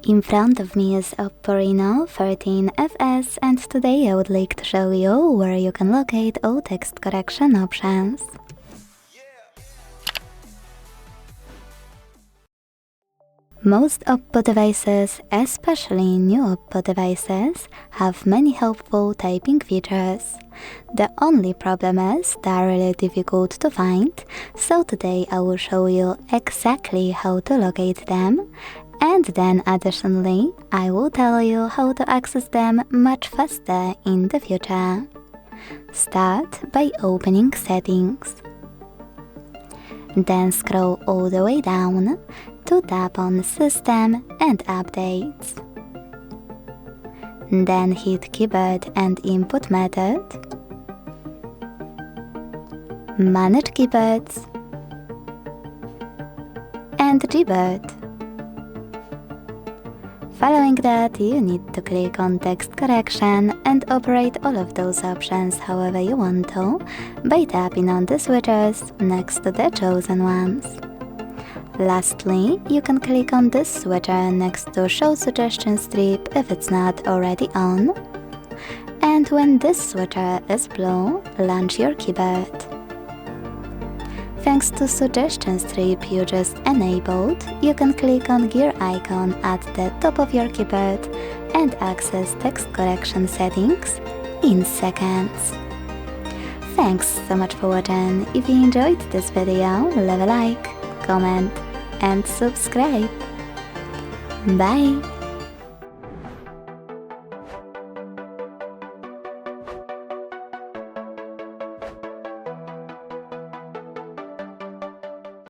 In front of me is OPPO Reno 13FS, and today I would like to show you where you can locate all text correction options. Most OPPO devices, especially new OPPO devices, have many helpful typing features. The only problem is they are really difficult to find, so today I will show you exactly how to locate them, and then additionally I will tell you how to access them much faster in the future. Start by opening Settings. Then scroll all the way down to tap on System and Updates. Then hit Keyboard and Input Method, Manage Keyboards, and Reboot. Following that, you need to click on Text Correction and operate all of those options however you want to by tapping on the switches next to the chosen ones. Lastly, you can click on this switcher next to Show Suggestion Strip if it's not already on. And when this switcher is blue, launch your keyboard. Thanks to Suggestion Strip you just enabled, you can click on gear icon at the top of your keyboard and access text correction settings in seconds. Thanks so much for watching. If you enjoyed this video, leave a like, comment and subscribe. Bye!